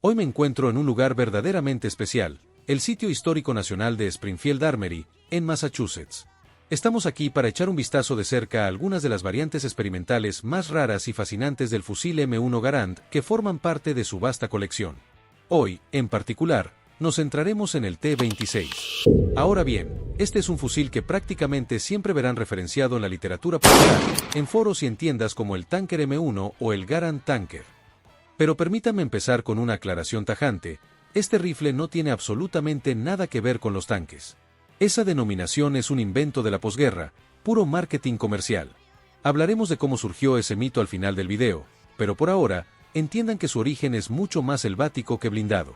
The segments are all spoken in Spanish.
Hoy me encuentro en un lugar verdaderamente especial, el Sitio Histórico Nacional de Springfield Armory, en Massachusetts. Estamos aquí para echar un vistazo de cerca a algunas de las variantes experimentales más raras y fascinantes del fusil M1 Garand que forman parte de su vasta colección. Hoy, en particular, nos centraremos en el T-26. Ahora bien, este es un fusil que prácticamente siempre verán referenciado en la literatura popular, en foros y en tiendas como el Tanker M1 o el Garand Tanker. Pero permítanme empezar con una aclaración tajante: este rifle no tiene absolutamente nada que ver con los tanques. Esa denominación es un invento de la posguerra, puro marketing comercial. Hablaremos de cómo surgió ese mito al final del video, pero por ahora, entiendan que su origen es mucho más selvático que blindado.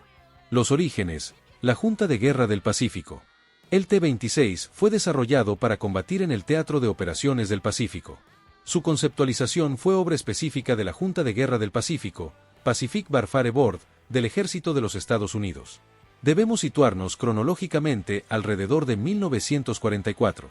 Los orígenes: la Junta de Guerra del Pacífico. El T-26 fue desarrollado para combatir en el Teatro de Operaciones del Pacífico. Su conceptualización fue obra específica de la Junta de Guerra del Pacífico, Pacific Warfare Board, del Ejército de los Estados Unidos. Debemos situarnos cronológicamente alrededor de 1944.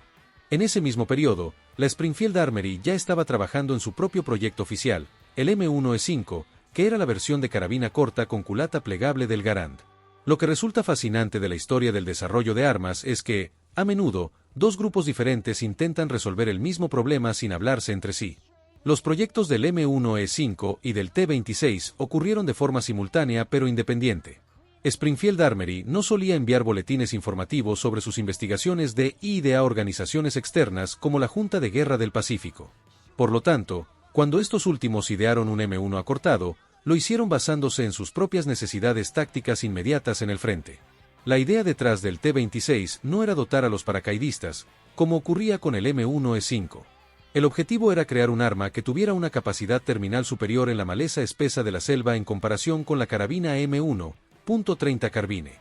En ese mismo periodo, la Springfield Armory ya estaba trabajando en su propio proyecto oficial, el M1E5, que era la versión de carabina corta con culata plegable del Garand. Lo que resulta fascinante de la historia del desarrollo de armas es que, a menudo, dos grupos diferentes intentan resolver el mismo problema sin hablarse entre sí. Los proyectos del M1E5 y del T-26 ocurrieron de forma simultánea pero independiente. Springfield Armory no solía enviar boletines informativos sobre sus investigaciones de y a organizaciones externas como la Junta de Guerra del Pacífico. Por lo tanto, cuando estos últimos idearon un M1 acortado, lo hicieron basándose en sus propias necesidades tácticas inmediatas en el frente. La idea detrás del T-26 no era dotar a los paracaidistas, como ocurría con el M1E5. El objetivo era crear un arma que tuviera una capacidad terminal superior en la maleza espesa de la selva en comparación con la carabina M1.30 Carbine.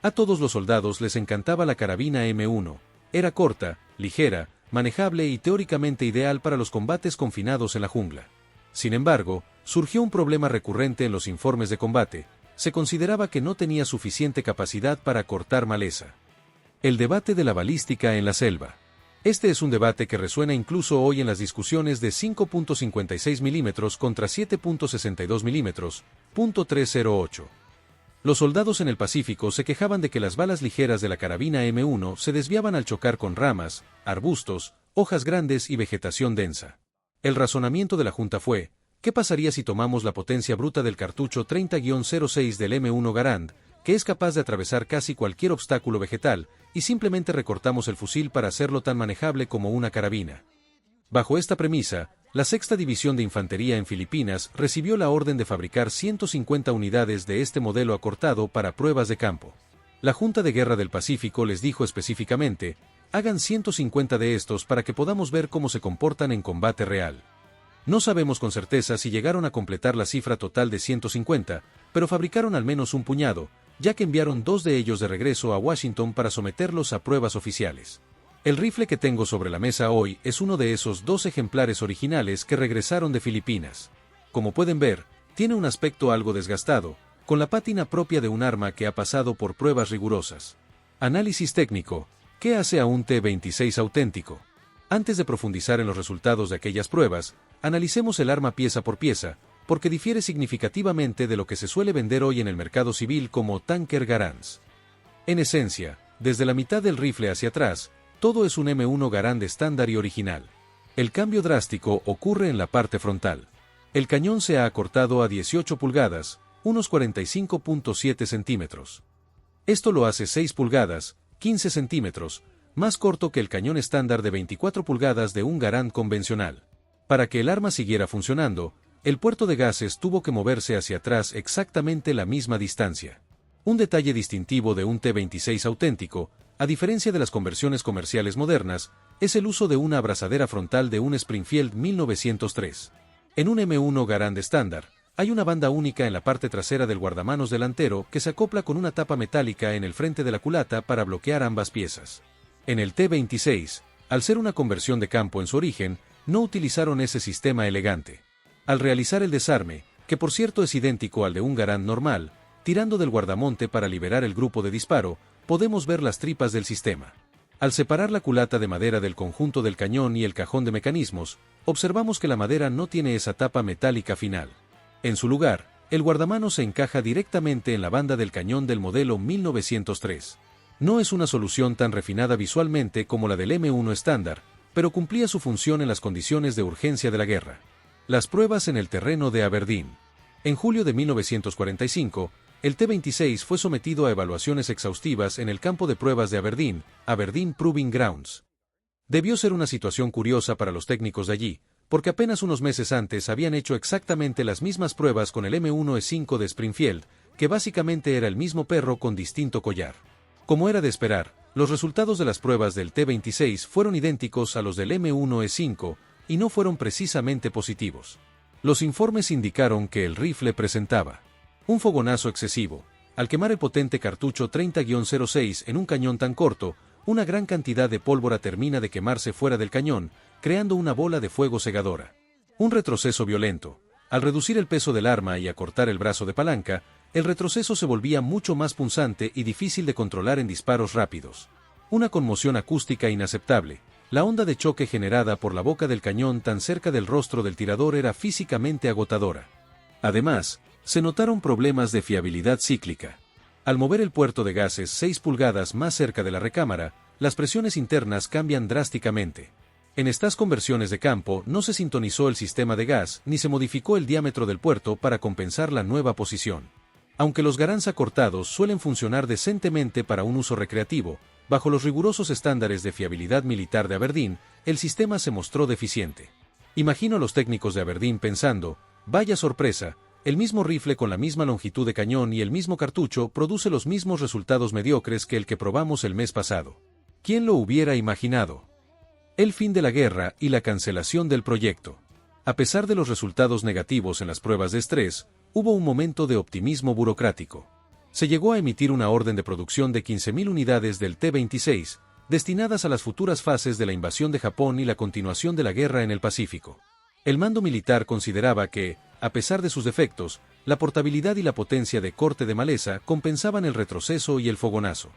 A todos los soldados les encantaba la carabina M1, era corta, ligera, manejable y teóricamente ideal para los combates confinados en la jungla. Sin embargo, surgió un problema recurrente en los informes de combate: se consideraba que no tenía suficiente capacidad para cortar maleza. El debate de la balística en la selva. Este es un debate que resuena incluso hoy en las discusiones de 5.56 mm contra 7.62 mm, .308. Los soldados en el Pacífico se quejaban de que las balas ligeras de la carabina M1 se desviaban al chocar con ramas, arbustos, hojas grandes y vegetación densa. El razonamiento de la Junta fue: ¿qué pasaría si tomamos la potencia bruta del cartucho 30-06 del M1 Garand, que es capaz de atravesar casi cualquier obstáculo vegetal, y simplemente recortamos el fusil para hacerlo tan manejable como una carabina? Bajo esta premisa, la 6ª División de Infantería en Filipinas recibió la orden de fabricar 150 unidades de este modelo acortado para pruebas de campo. La Junta de Guerra del Pacífico les dijo específicamente: hagan 150 de estos para que podamos ver cómo se comportan en combate real. No sabemos con certeza si llegaron a completar la cifra total de 150, pero fabricaron al menos un puñado, ya que enviaron 2 de ellos de regreso a Washington para someterlos a pruebas oficiales. El rifle que tengo sobre la mesa hoy es uno de esos 2 ejemplares originales que regresaron de Filipinas. Como pueden ver, tiene un aspecto algo desgastado, con la pátina propia de un arma que ha pasado por pruebas rigurosas. Análisis técnico: ¿qué hace a un T-26 auténtico? Antes de profundizar en los resultados de aquellas pruebas, analicemos el arma pieza por pieza, porque difiere significativamente de lo que se suele vender hoy en el mercado civil como Tanker Garands. En esencia, desde la mitad del rifle hacia atrás, todo es un M1 Garand estándar y original. El cambio drástico ocurre en la parte frontal. El cañón se ha acortado a 18 pulgadas, unos 45.7 centímetros. Esto lo hace 6 pulgadas, 15 centímetros, más corto que el cañón estándar de 24 pulgadas de un Garand convencional. Para que el arma siguiera funcionando, el puerto de gases tuvo que moverse hacia atrás exactamente la misma distancia. Un detalle distintivo de un T-26 auténtico, a diferencia de las conversiones comerciales modernas, es el uso de una abrazadera frontal de un Springfield 1903. En un M1 Garand estándar, hay una banda única en la parte trasera del guardamanos delantero que se acopla con una tapa metálica en el frente de la culata para bloquear ambas piezas. En el T-26, al ser una conversión de campo en su origen, no utilizaron ese sistema elegante. Al realizar el desarme, que por cierto es idéntico al de un Garand normal, tirando del guardamonte para liberar el grupo de disparo, podemos ver las tripas del sistema. Al separar la culata de madera del conjunto del cañón y el cajón de mecanismos, observamos que la madera no tiene esa tapa metálica final. En su lugar, El guardamanos se encaja directamente en la banda del cañón del modelo 1903. No es una solución tan refinada visualmente como la del M1 estándar, pero cumplía su función en las condiciones de urgencia de la guerra. Las pruebas en el terreno de Aberdeen. En julio de 1945, el T-26 fue sometido a evaluaciones exhaustivas en el campo de pruebas de Aberdeen, Aberdeen Proving Grounds. Debió ser una situación curiosa para los técnicos de allí, porque apenas unos meses antes habían hecho exactamente las mismas pruebas con el M1E5 de Springfield, que básicamente era el mismo perro con distinto collar. Como era de esperar, los resultados de las pruebas del T-26 fueron idénticos a los del M1E5, y no fueron precisamente positivos. Los informes indicaron que el rifle presentaba un fogonazo excesivo. Al quemar el potente cartucho 30-06 en un cañón tan corto, una gran cantidad de pólvora termina de quemarse fuera del cañón, creando una bola de fuego cegadora. Un retroceso violento. Al reducir el peso del arma y acortar el brazo de palanca, el retroceso se volvía mucho más punzante y difícil de controlar en disparos rápidos. Una conmoción acústica inaceptable. La onda de choque generada por la boca del cañón tan cerca del rostro del tirador era físicamente agotadora. Además, se notaron problemas de fiabilidad cíclica. Al mover el puerto de gases 6 pulgadas más cerca de la recámara, las presiones internas cambian drásticamente. En estas conversiones de campo no se sintonizó el sistema de gas ni se modificó el diámetro del puerto para compensar la nueva posición. Aunque los Garands acortados suelen funcionar decentemente para un uso recreativo, bajo los rigurosos estándares de fiabilidad militar de Aberdeen, el sistema se mostró deficiente. Imagino a los técnicos de Aberdeen pensando, vaya sorpresa, el mismo rifle con la misma longitud de cañón y el mismo cartucho produce los mismos resultados mediocres que el que probamos el mes pasado. ¿Quién lo hubiera imaginado? El fin de la guerra y la cancelación del proyecto. A pesar de los resultados negativos en las pruebas de estrés, hubo un momento de optimismo burocrático. Se llegó a emitir una orden de producción de 15.000 unidades del T-26, destinadas a las futuras fases de la invasión de Japón y la continuación de la guerra en el Pacífico. El mando militar consideraba que, a pesar de sus defectos, la portabilidad y la potencia de corte de maleza compensaban el retroceso y el fogonazo.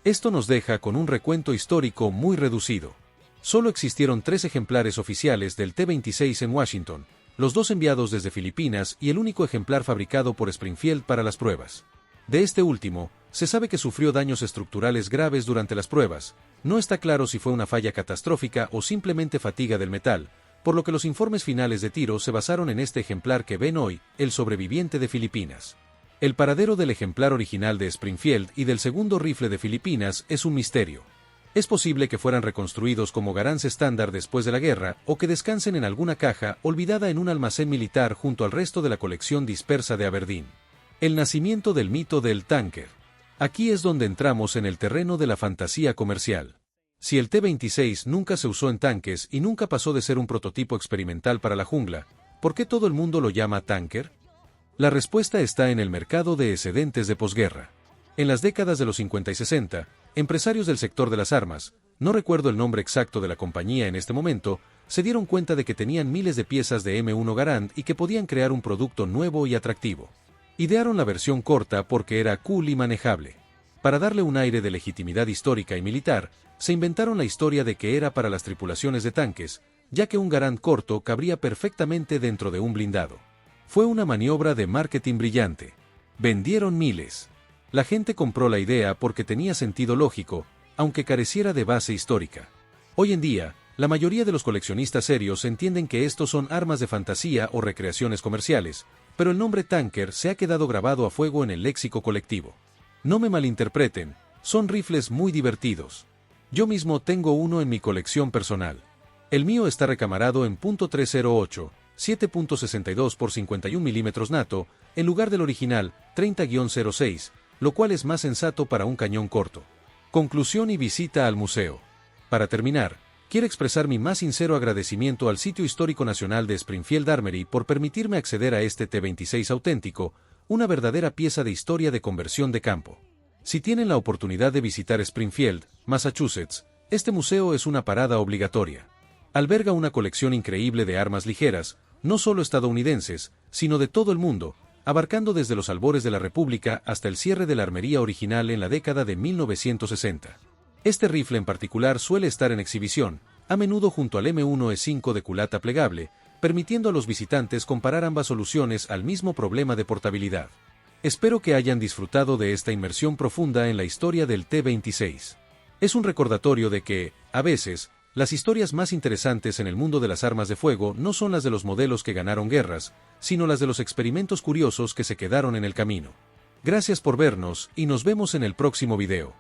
Esto nos deja con un recuento histórico muy reducido. Solo existieron 3 ejemplares oficiales del T-26 en Washington, los 2 enviados desde Filipinas y el único ejemplar fabricado por Springfield para las pruebas. De este último, se sabe que sufrió daños estructurales graves durante las pruebas. No está claro si fue una falla catastrófica o simplemente fatiga del metal, por lo que los informes finales de tiro se basaron en este ejemplar que ven hoy, el sobreviviente de Filipinas. El paradero del ejemplar original de Springfield y del segundo rifle de Filipinas es un misterio. Es posible que fueran reconstruidos como Garands estándar después de la guerra o que descansen en alguna caja olvidada en un almacén militar junto al resto de la colección dispersa de Aberdeen. El nacimiento del mito del tanker. Aquí es donde entramos en el terreno de la fantasía comercial. Si el T-26 nunca se usó en tanques y nunca pasó de ser un prototipo experimental para la jungla, ¿por qué todo el mundo lo llama tanker? La respuesta está en el mercado de excedentes de posguerra. En las décadas de los 50 y 60, empresarios del sector de las armas, no recuerdo el nombre exacto de la compañía en este momento, se dieron cuenta de que tenían miles de piezas de M1 Garand y que podían crear un producto nuevo y atractivo. Idearon la versión corta porque era cool y manejable. Para darle un aire de legitimidad histórica y militar, se inventaron la historia de que era para las tripulaciones de tanques, ya que un Garand corto cabría perfectamente dentro de un blindado. Fue una maniobra de marketing brillante. Vendieron miles. La gente compró la idea porque tenía sentido lógico, aunque careciera de base histórica. Hoy en día, la mayoría de los coleccionistas serios entienden que estos son armas de fantasía o recreaciones comerciales, pero el nombre tanker se ha quedado grabado a fuego en el léxico colectivo. No me malinterpreten, son rifles muy divertidos. Yo mismo tengo uno en mi colección personal. El mío está recamarado en .308, 7.62 por 51 mm NATO, en lugar del original, 30-06, lo cual es más sensato para un cañón corto. Conclusión y visita al museo. Para terminar, quiero expresar mi más sincero agradecimiento al Sitio Histórico Nacional de Springfield Armory por permitirme acceder a este T-26 auténtico, una verdadera pieza de historia de conversión de campo. Si tienen la oportunidad de visitar Springfield, Massachusetts, este museo es una parada obligatoria. Alberga una colección increíble de armas ligeras, no solo estadounidenses, sino de todo el mundo, abarcando desde los albores de la República hasta el cierre de la armería original en la década de 1960. Este rifle en particular suele estar en exhibición, a menudo junto al M1E5 de culata plegable, permitiendo a los visitantes comparar ambas soluciones al mismo problema de portabilidad. Espero que hayan disfrutado de esta inmersión profunda en la historia del T-26. Es un recordatorio de que, a veces, las historias más interesantes en el mundo de las armas de fuego no son las de los modelos que ganaron guerras, sino las de los experimentos curiosos que se quedaron en el camino. Gracias por vernos y nos vemos en el próximo video.